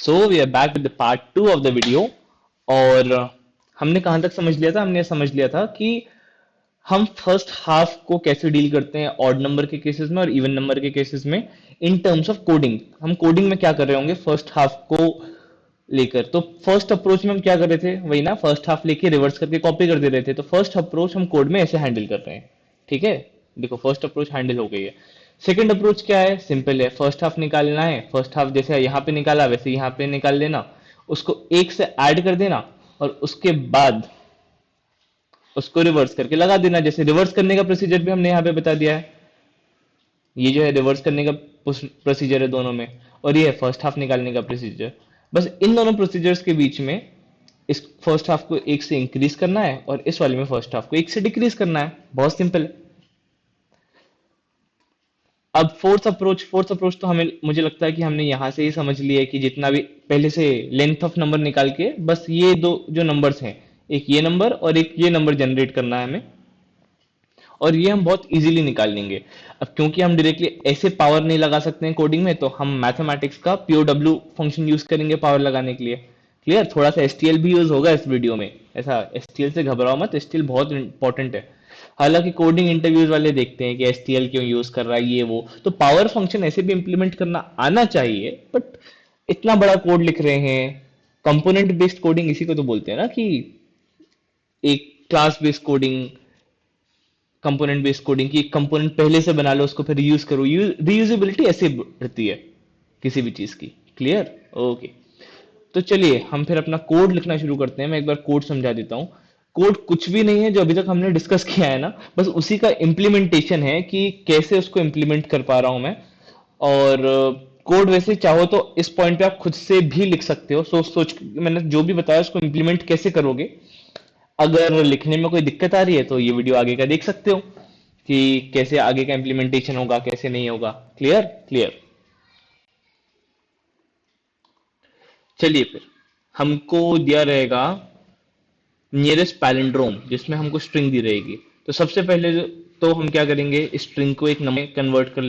So we are back with the part 2 of the video. और हमने कहां तक समझ लिया था? हमने समझ लिया था कि हम फर्स्ट हाफ को कैसे डील करते हैं ऑड नंबर के केसेस में और इवन नंबर के केसेस में, इन टर्म्स ऑफ कोडिंग। हम कोडिंग में क्या कर रहे होंगे फर्स्ट हाफ को लेकर? तो फर्स्ट अप्रोच में हम क्या कर रहे थे? वही ना, फर्स्ट हाफ लेके रिवर्स करके कॉपी कर दे रहे थे। तो फर्स्ट अप्रोच हम कोड में ऐसे हैंडल कर रहे हैं। ठीक है, देखो फर्स्ट अप्रोच हैंडल हो गई है। सेकंड अप्रोच क्या है? सिंपल है, फर्स्ट हाफ निकालना है। फर्स्ट हाफ जैसे यहाँ पे निकाला वैसे यहाँ पे निकाल लेना, उसको एक से ऐड कर देना और उसके बाद उसको रिवर्स करके लगा देना। जैसे रिवर्स करने का प्रोसीजर भी हमने यहाँ पे बता दिया है। ये जो है रिवर्स करने का प्रोसीजर है दोनों में, और ये है फर्स्ट हाफ निकालने का प्रोसीजर। बस इन दोनों प्रोसीजर्स के बीच में इस फर्स्ट हाफ को एक से इंक्रीज करना है और इस वाले में फर्स्ट हाफ को एक से डिक्रीज करना है। बहुत सिंपल है। अब फोर्थ अप्रोच तो हमें, मुझे लगता है कि हमने यहां से ही समझ लिया है कि जितना भी पहले से लेंथ ऑफ नंबर निकाल के बस ये दो जो नंबर्स हैं, एक ये नंबर और एक ये नंबर जनरेट करना है हमें, और ये हम बहुत इजीली निकाल लेंगे। अब क्योंकि हम डायरेक्टली ऐसे पावर नहीं लगा सकते हैं कोडिंग में, तो हम मैथमेटिक्स का POW फंक्शन यूज करेंगे पावर लगाने के लिए। क्लियर? थोड़ा सा STL भी यूज होगा इस वीडियो में। ऐसा STL से घबराओ मत, STL बहुत इंपॉर्टेंट है। हालांकि कोडिंग इंटरव्यूज वाले देखते हैं कि STL क्यों यूज कर रहा है ये वो, तो पावर फंक्शन ऐसे भी इंप्लीमेंट करना आना चाहिए। बट इतना बड़ा कोड लिख रहे हैं, कंपोनेंट बेस्ड कोडिंग इसी को तो बोलते हैं ना, कि एक class based coding, component based coding की। एक कंपोनेंट पहले से बना लो, उसको फिर यूज करो। रीयूजेबिलिटी ऐसे बढ़ती है किसी भी चीज की। क्लियर? ओके। तो चलिए हम फिर अपना कोड लिखना शुरू करते हैं। मैं एक बार कोड समझा देता हूँ। कोड कुछ भी नहीं है जो अभी तक हमने डिस्कस किया है ना, बस उसी का इम्प्लीमेंटेशन है कि कैसे उसको इम्प्लीमेंट कर पा रहा हूं मैं। और कोड वैसे चाहो तो इस पॉइंट पे आप खुद से भी लिख सकते हो, सोच सोच के मैंने जो भी बताया उसको इम्प्लीमेंट कैसे करोगे। अगर लिखने में कोई दिक्कत आ रही है तो ये वीडियो आगे का देख सकते हो कि कैसे आगे का इम्प्लीमेंटेशन होगा, कैसे नहीं होगा। क्लियर? क्लियर। चलिए फिर हमको दिया रहेगा नियरेस्ट पैलिंड्रोम, जिसमें हमको स्ट्रिंग दी रहेगी। तो सबसे पहले तो हम क्या करेंगे, स्ट्रिंग को एक नंबर में कन्वर्ट कर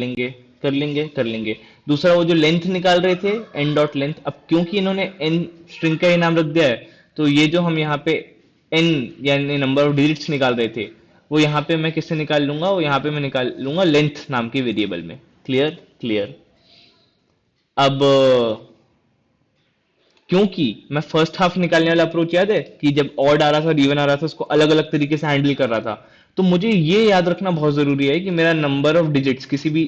लेंगे। दूसरा, वो जो लेंथ निकाल रहे थे एन डॉट लेंथ, अब क्योंकि इन्होंने एन स्ट्रिंग का ही नाम रख दिया है, तो ये जो हम यहाँ पे एन यानी नंबर ऑफ डिजिट्स निकाल रहे थे, वो यहाँ पे मैं किससे निकाल लूंगा? वो यहाँ पे मैं निकाल लूंगा लेंथ नाम के वेरिएबल में। क्लियर? क्लियर। अब क्योंकि मैं फर्स्ट हाफ निकालने वाला अप्रोच याद है कि जब ऑड आ रहा था और इवन आ रहा था उसको अलग अलग तरीके से हैंडल कर रहा था, तो मुझे ये याद रखना बहुत जरूरी है कि मेरा नंबर ऑफ डिजिट्स किसी भी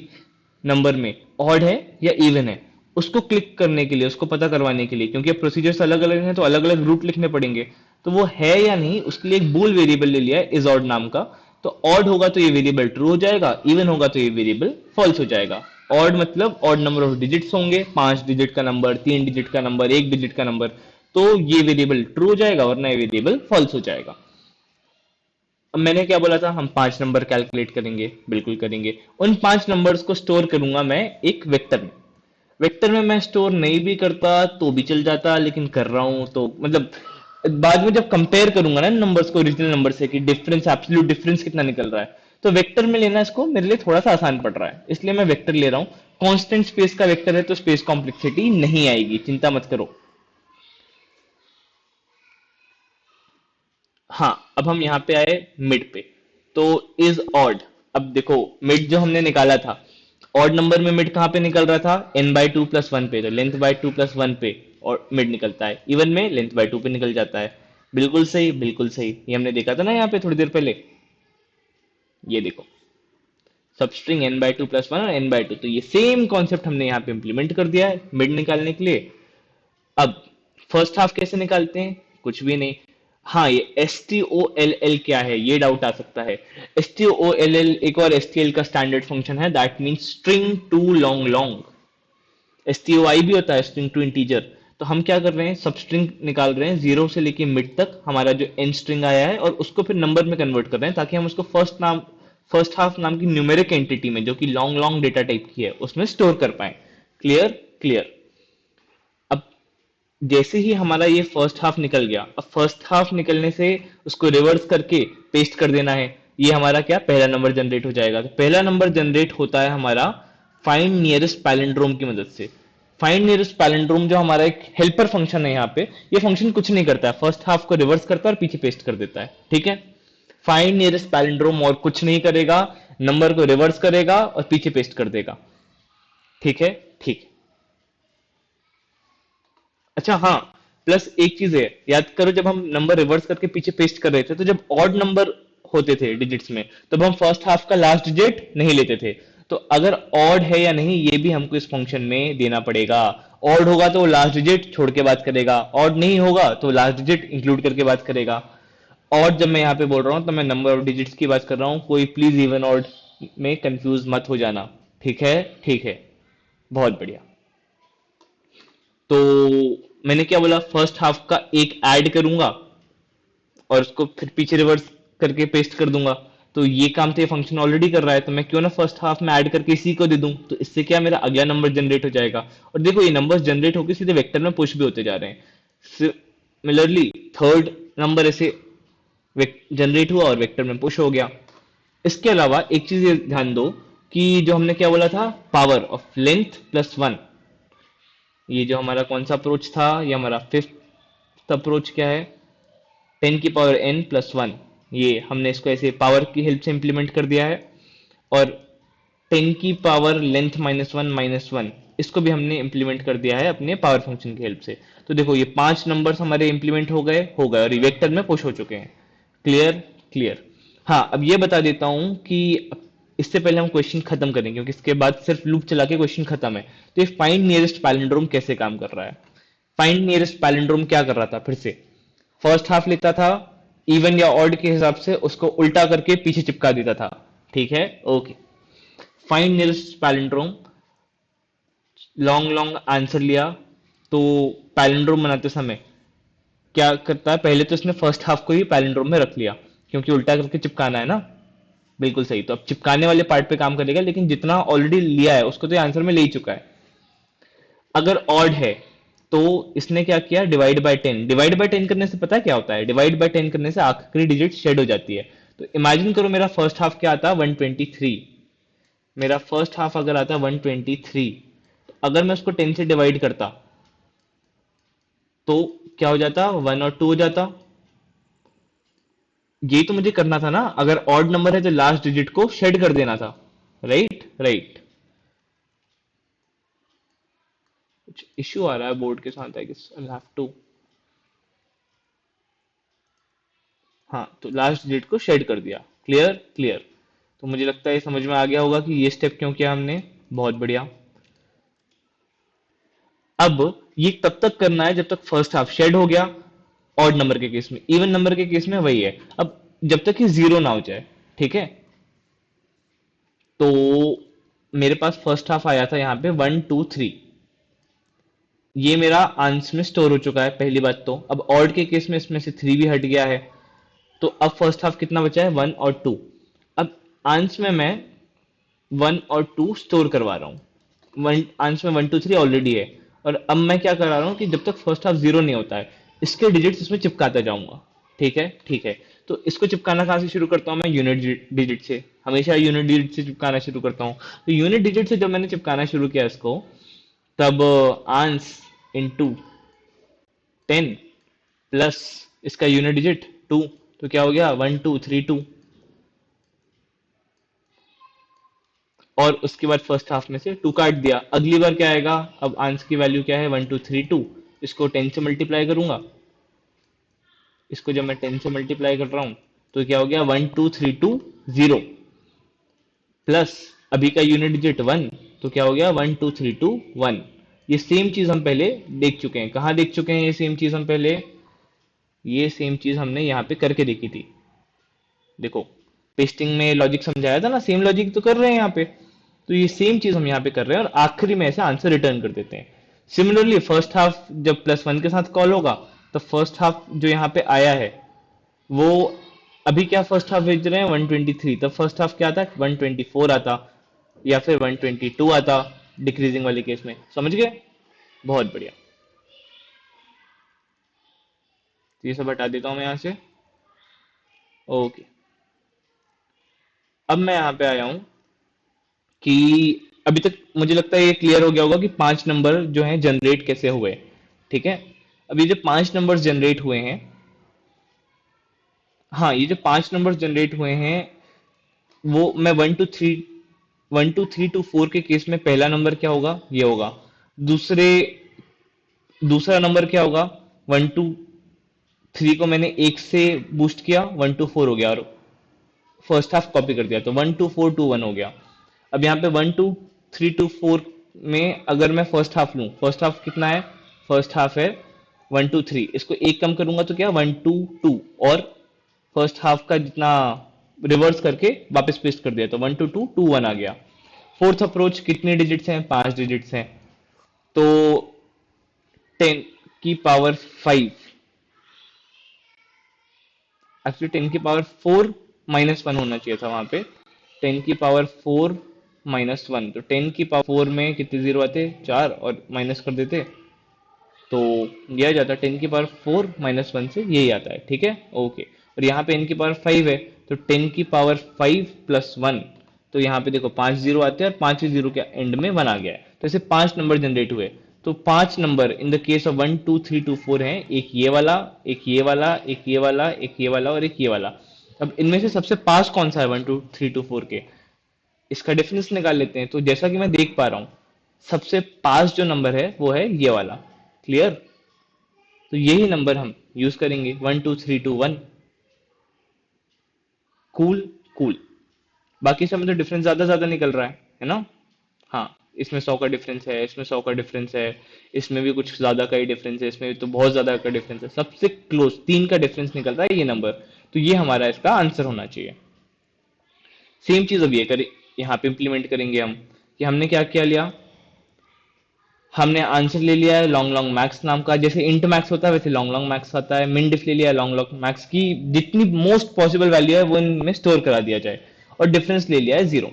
नंबर में ऑड है या इवन है, उसको क्लिक करने के लिए, उसको पता करवाने के लिए, क्योंकि प्रोसीजर्स अलग अलग हैं तो अलग अलग रूट लिखने पड़ेंगे, तो वो है या नहीं उसके लिए एक बूल वेरिएबल ले लिया है इज ऑड नाम का। तो ऑड होगा तो ये वेरिएबल ट्रू हो जाएगा, इवन होगा तो ये वेरिएबल फॉल्स हो जाएगा। ऑड मतलब ऑड नंबर ऑफ डिजिट्स होंगे, 5 डिजिट का नंबर, 3 डिजिट का नंबर, 1 डिजिट का नंबर, तो ये वेरिएबल ट्रू हो जाएगा वरना ये वेरिएबल फॉल्स हो जाएगा। अब मैंने क्या बोला था, हम 5 नंबर कैलकुलेट करेंगे, बिल्कुल करेंगे। उन 5 नंबर्स को स्टोर करूंगा मैं एक वेक्टर में। वेक्टर में मैं स्टोर नहीं भी करता तो भी चल जाता, लेकिन कर रहा हूं तो मतलब बाद में जब कंपेयर करूंगा ना नंबर्स को ओरिजिनल नंबर से कि डिफरेंस, एब्सोल्यूट डिफरेंस कितना निकल रहा है, तो वेक्टर में लेना इसको मेरे लिए थोड़ा सा आसान पड़ रहा है, इसलिए मैं वेक्टर ले रहा हूं। कांस्टेंट स्पेस का वेक्टर है तो स्पेस कॉम्प्लेक्सिटी नहीं आएगी, चिंता मत करो। हाँ, अब हम यहाँ पे आए मिड पे। तो इज ऑड, अब देखो मिड जो हमने निकाला था, ऑड नंबर में मिड कहाँ पे निकल रहा था? n/2 + 1 पे, तो लेंथ/2 + 1 पे और मिड निकलता है। इवन में लेंथ/2 पे निकल जाता है। बिल्कुल सही, बिल्कुल सही, ये हमने देखा था ना यहाँ पे थोड़ी देर पहले। ये देखो, सब स्ट्रिंग n/2 + 1 और n/2, तो ये सेम कॉन्सेप्ट हमने यहाँ पे इंप्लीमेंट कर दिया है मिड निकालने के लिए। अब फर्स्ट हाफ कैसे निकालते हैं? कुछ भी नहीं। हाँ, ये STOLL क्या है ये डाउट आ सकता है। STOLL एक और STL का स्टैंडर्ड फंक्शन है, that means string to long long. STOI भी होता है, स्ट्रिंग टू इंटीजर। तो हम क्या कर रहे हैं, सब स्ट्रिंग निकाल रहे हैं जीरो से लेके मिड तक, हमारा जो एन स्ट्रिंग आया है, और उसको फिर नंबर में कन्वर्ट कर रहे हैं ताकि हम उसको फर्स्ट हाफ नाम की न्यूमेरिक एंटिटी में, जो कि लॉन्ग लॉन्ग डेटा टाइप की है, उसमें स्टोर कर पाए। क्लियर? क्लियर। अब जैसे ही हमारा ये फर्स्ट हाफ निकल गया, अब फर्स्ट हाफ निकलने से उसको रिवर्स करके पेस्ट कर देना है। ये हमारा क्या, पहला नंबर जनरेट हो जाएगा। तो पहला नंबर जनरेट होता है हमारा फाइंड नियरेस्ट पैलिंड्रोम की मदद से। फाइंड नियरेस्ट पैलिंड्रोम जो हमारा एक हेल्पर फंक्शन है यहाँ पे, ये फंक्शन कुछ नहीं करता है, फर्स्ट हाफ को रिवर्स करता है और पीछे पेस्ट कर देता है, ठीक है। फाइंड नियरेस्ट पैलिंड्रोम और कुछ नहीं करेगा, नंबर को रिवर्स करेगा और पीछे पेस्ट कर देगा, ठीक है। ठीक। अच्छा हाँ, प्लस एक चीज है, याद करो जब हम नंबर रिवर्स करके पीछे पेस्ट कर रहे थे, तो जब ऑड नंबर होते थे डिजिट्स में, तब हम फर्स्ट हाफ का लास्ट डिजिट नहीं लेते थे। तो अगर ऑड है या नहीं ये भी हमको इस फंक्शन में देना पड़ेगा। ऑड होगा तो वो लास्ट डिजिट छोड़ के बात करेगा, ऑड नहीं होगा तो लास्ट डिजिट इंक्लूड करके बात करेगा। ऑड जब मैं यहाँ पे बोल रहा हूँ तो मैं नंबर ऑफ डिजिट्स की बात कर रहा हूँ, कोई प्लीज इवन ऑड में कंफ्यूज मत हो जाना, ठीक है। ठीक है, बहुत बढ़िया। तो मैंने क्या बोला, फर्स्ट हाफ का एक ऐड करूंगा और उसको फिर पीछे रिवर्स करके पेस्ट कर दूंगा। तो ये काम तो ये फंक्शन ऑलरेडी कर रहा है, तो मैं क्यों ना फर्स्ट हाफ में ऐड करके इसी को दे दूं, तो इससे क्या मेरा अगला नंबर जनरेट हो जाएगा। और देखो ये नंबर्स जनरेट होकर सीधे वेक्टर में पुश भी होते जा रहे हैं। सिमिलरली थर्ड नंबर ऐसे जनरेट हुआ और वेक्टर में पुश हो गया। इसके अलावा एक चीज ये ध्यान दो कि जो हमने क्या बोला था, power of length plus one, ये जो हमारा कौन सा अप्रोच था, ये हमारा फिफ्थ अप्रोच क्या है, 10 की पावर n+1। ये हमने इसको ऐसे पावर की हेल्प से इंप्लीमेंट कर दिया है। और 10 की पावर लेंथ -1 -1, इसको भी हमने इंप्लीमेंट कर दिया है अपने पावर फंक्शन की हेल्प से। तो देखो ये 5 नंबर्स हमारे इंप्लीमेंट हो गए और ये वेक्टर में पुश हो चुके हैं। क्लियर। क्लियर। हाँ, अब ये बता देता हूं कि इससे पहले हम क्वेश्चन खत्म करेंगे, क्योंकि इसके बाद सिर्फ लूप चला के क्वेश्चन खत्म है। तो ये फाइंड नियरेस्ट पैलिंड्रोम कैसे काम कर रहा है। फाइंड नियरेस्ट पैलिंड्रोम क्या कर रहा था, फिर से फर्स्ट हाफ लेता था, इवन या ऑड के हिसाब से उसको उल्टा करके पीछे चिपका देता था, ठीक है। Okay. Find nearest palindrome, long long answer लिया। तो पैलिंड्रोम बनाते समय क्या करता है, पहले तो इसने फर्स्ट हाफ को ही पैलिंड्रोम में रख लिया, क्योंकि उल्टा करके चिपकाना है ना। बिल्कुल सही, तो अब चिपकाने वाले पार्ट पे काम करेगा, लेकिन जितना ऑलरेडी लिया है उसको तो ये आंसर में ले ही चुका है। अगर ऑड है तो इसने क्या किया, डिवाइड बाय 10। डिवाइड बाय 10 करने से पता है क्या होता है, डिवाइड बाय 10 करने से आखिरी डिजिट शेड हो जाती है। तो इमेजिन करो मेरा फर्स्ट हाफ क्या आता है, 123। मेरा फर्स्ट हाफ अगर आता है 123, तो अगर मैं उसको 10 से डिवाइड करता तो क्या हो जाता, 1 और 2 हो जाता। ये तो मुझे करना था ना, अगर ऑड नंबर है तो लास्ट डिजिट को शेड कर देना था, राइट राइट। कुछ इश्यू आ रहा है बोर्ड के साथ, I guess I have to. हाँ, तो लास्ट डिजिट को शेड कर दिया। क्लियर। क्लियर। तो मुझे लगता है ये समझ में आ गया होगा कि ये स्टेप क्यों किया हमने। बहुत बढ़िया। अब ये तब तक करना है जब तक फर्स्ट हाफ शेड हो गया। ऑड नंबर के केस में, इवन नंबर के केस में वही है। अब जब तक कि जीरो ना हो जाए, ठीक है। तो मेरे पास फर्स्ट हाफ आया था यहाँ पे 1 2 3, ये मेरा आंस में स्टोर हो चुका है पहली बात। तो अब ऑड के केस में इसमें से 3 भी हट गया है। तो अब फर्स्ट हाफ कितना बचा है, 1 और 2। अब आंस में मैं 1 और 2 स्टोर करवा रहा हूँ। वन आंस में 1 2 3 ऑलरेडी है। और अब मैं क्या करा रहा हूँ कि जब तक फर्स्ट हाफ जीरो नहीं होता है, इसके डिजिट्स इसमें चिपकाता जाऊंगा, ठीक है। ठीक है। तो इसको चिपकाना कहाँ से शुरू करता हूँ मैं, यूनिट डिजिट से। हमेशा यूनिट डिजिट से चिपकाना शुरू करता हूँ। तो यूनिट डिजिट से जब मैंने चिपकाना शुरू किया इसको, तब आंस इंटू 10 प्लस इसका यूनिट डिजिट 2, तो क्या हो गया, 1 2 3 2। और उसके बाद फर्स्ट हाफ में से 2 काट दिया। अगली बार क्या आएगा, अब आंसर की वैल्यू क्या है, 1 2 3 2। इसको 10 से मल्टीप्लाई करूंगा। इसको जब मैं 10 से मल्टीप्लाई कर रहा हूं, तो क्या हो गया, 1 2 3 2 0 प्लस अभी का यूनिट डिजिट 1, तो क्या हो गया, 1 2 3 2 1। ये सेम चीज हम पहले देख चुके हैं। कहाँ देख चुके हैं ये सेम चीज हम पहले, ये सेम चीज हमने यहाँ पे करके देखी थी। देखो, पेस्टिंग में लॉजिक समझाया था ना, सेम लॉजिक तो कर रहे हैं यहाँ पे। तो ये सेम चीज हम यहाँ पे कर रहे हैं और आखिरी में ऐसे आंसर रिटर्न कर देते हैं। सिमिलरली फर्स्ट हाफ जब +1 के साथ कॉल होगा, तो फर्स्ट हाफ जो यहाँ पे आया है वो, अभी क्या फर्स्ट हाफ भेज रहे हैं 123, तब फर्स्ट हाफ क्या आता, 124 आता या फिर 122 आता, डिक्रीजिंग वाले केस में। समझ गए। बहुत बढ़िया। तो ये सब हटा देता हूँ मैं यहाँ से। ओके। अब मैं यहाँ पे आया हूँ कि अभी तक मुझे लगता है ये क्लियर हो गया होगा कि पांच नंबर जो हैं जनरेट कैसे हुए। ठीक है। अभी जो पांच नंबर्स जनरेट हुए हैं, हाँ, ये जो पांच नंबर्स जनरेट हुए हैं, वो मैं one two three two four के केस में पहला नंबर क्या होगा, ये होगा। दूसरे दूसरा नंबर क्या होगा, वन टू थ्री को मैंने एक से बूस्ट किया, वन टू फोर हो गया, और फर्स्ट हाफ कॉपी कर दिया, तो one two four two one हो गया। अब यहाँ पे one two three two four में अगर मैं फर्स्ट हाफ लूं, फर्स्ट हाफ कितना है, फर्स्ट हाफ है वन टू थ्री, इसको एक कम करूंगा तो क्या, वन टू टू, और फर्स्ट हाफ का जितना रिवर्स करके वापस पेस्ट कर दिया, तो one two two two one आ गया। फोर्थ अप्रोच कितने डिजिट्स हैं, पांच डिजिट्स हैं, तो टेन की पावर फाइव, एक्चुअली टेन की पावर फोर माइनस वन होना चाहिए था वहां पे, टेन की पावर फोर माइनस वन, तो टेन की पावर फोर में कितने जीरो आते, चार, और माइनस कर देते, तो ये आ जाता है टेन की पावर फोर माइनस वन से यही आता है। ठीक है, ओके। और यहाँ पे n की पावर फाइव है, तो टेन की पावर फाइव प्लस वन, तो यहाँ पे देखो पांच जीरो आते हैं, और पांच ही जीरो के एंड में वन आ गया है, तो ऐसे पांच नंबर जनरेट हुए। तो पांच number in the case of one two three two four हैं, एक ये वाला, एक ये वाला, एक ये वाला, एक ये वाला, और एक ये वाला। अब इनमें से सबसे पास कौन सा है one two three two four के, इसका डिफरेंस निकाल लेते हैं। तो जैसा कि मैं देख पा रहा हूं, सबसे पास जो नंबर है वो है ये वाला। क्लियर? तो यही नंबर हम यूज करेंगे, one two three two one. Cool, cool. बाकी सब में तो डिफरेंस ज्यादा ज्यादा निकल रहा है ना? हाँ, इसमें सौ का डिफरेंस है, इसमें सौ का डिफरेंस है, इसमें भी कुछ ज्यादा का ही डिफरेंस है, इसमें भी तो बहुत ज्यादा का डिफरेंस है, सबसे क्लोज तीन का डिफरेंस निकल रहा है ये नंबर। तो ये हमारा इसका आंसर होना चाहिए। सेम चीज अब ये करें, यहाँ पे इंप्लीमेंट करेंगे हम, कि हमने क्या क्या लिया, हमने आंसर ले लिया है लॉन्ग लॉन्ग मैक्स नाम का, जैसे इंट मैक्स होता है वैसे लॉन्ग लॉन्ग मैक्स आता है, मिन डिफ ले लिया है लॉन्ग लॉन्ग मैक्स की जितनी मोस्ट पॉसिबल वैल्यू है वो इनमें स्टोर करा दिया जाए, और डिफरेंस ले लिया है जीरो।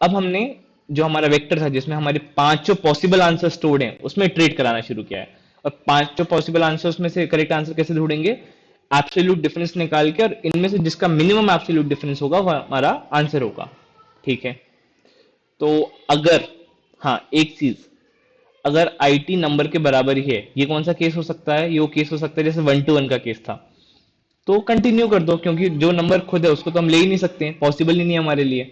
अब हमने जो हमारा वेक्टर था जिसमें हमारे पांचों पॉसिबल आंसर स्टोर्ड हैं उसमें ट्रेड कराना शुरू किया है। और पांचों पॉसिबल आंसर्स में से करेक्ट आंसर कैसे ढूंढेंगे, एब्सोल्यूट डिफरेंस निकाल के, और इनमें से जिसका मिनिमम एब्सोल्यूट डिफरेंस होगा वो हमारा आंसर होगा। ठीक है। तो अगर, हाँ एक चीज, अगर आईटी नंबर के बराबर ही है, ये कौन सा केस हो सकता है, ये वो केस हो सकता है जैसे वन टू वन का केस था, तो कंटिन्यू कर दो, क्योंकि जो नंबर खुद है उसको तो हम ले ही नहीं सकते, पॉसिबल ही नहीं है हमारे लिए।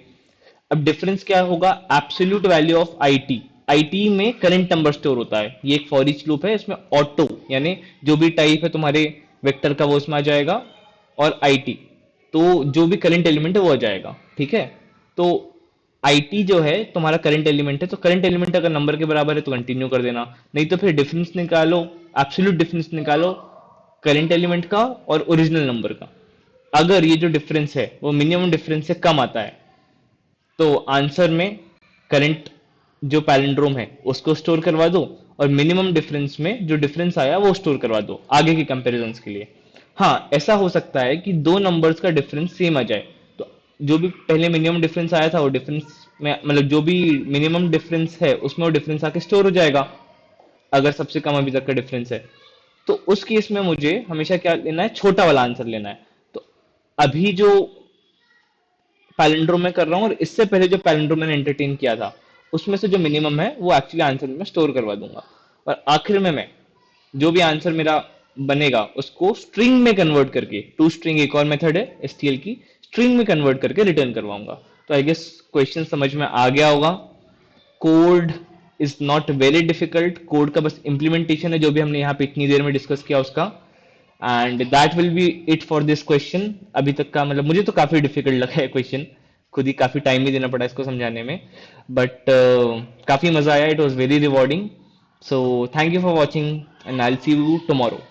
अब डिफरेंस क्या होगा, absolute value of IT, IT में करंट नंबर स्टोर होता है, ये एक फॉर ईच लूप है, इसमें ऑटो यानी जो भी टाइप है तुम्हारे वेक्टर का वो उसमें आ जाएगा, और आईटी तो जो भी करंट एलिमेंट है वो आ जाएगा। ठीक है। तो आईटी जो है तुम्हारा करंट एलिमेंट है, तो करंट एलिमेंट अगर नंबर के बराबर है तो कंटिन्यू कर देना, नहीं तो फिर डिफरेंस निकालो, एब्सोल्यूट डिफरेंस निकालो करंट एलिमेंट का और ओरिजिनल नंबर का। अगर ये जो डिफरेंस है वो मिनिमम डिफरेंस से कम आता है, तो आंसर में करंट जो पैलिंड्रोम है उसको स्टोर करवा दो, और मिनिमम डिफरेंस में जो डिफरेंस आया वो स्टोर करवा दो आगे के कंपैरिजंस के लिए। हाँ, ऐसा हो सकता है कि दो नंबर्स का डिफरेंस सेम आ जाए, तो जो भी पहले मिनिमम डिफरेंस आया था वो डिफरेंस में, मतलब जो भी मिनिमम डिफरेंस है उसमें वो डिफरेंस आके स्टोर हो जाएगा, अगर सबसे कम अभी तक का डिफरेंस है। तो उस केस में मुझे हमेशा क्या लेना है, छोटा वाला आंसर लेना है। तो अभी जो पैलिंड्रोम में कर रहा हूँ, और इससे पहले जो पैलिंड्रोम मैंने एंटरटेन किया था, उसमें से जो मिनिमम है वो एक्चुअली आंसर में स्टोर करवा दूंगा, और आखिर में मैं जो भी आंसर मेरा बनेगा उसको स्ट्रिंग में कन्वर्ट करके, टू स्ट्रिंग एक और मेथड है एसटीएल की, स्ट्रिंग में कन्वर्ट करके रिटर्न करवाऊंगा। तो आई गेस क्वेश्चन समझ में आ गया होगा। Code is not very difficult, code का बस इंप्लीमेंटेशन है जो भी हमने यहाँ पे इतनी देर में डिस्कस किया उसका। And that will be it for this question. अभी तक का मतलब मुझे तो काफी डिफिकल्ट लगा है क्वेश्चन, खुद ही काफी टाइम भी देना पड़ा इसको समझाने में, बट काफी मजा आया, it was very rewarding. So thank you for watching and I will see you tomorrow.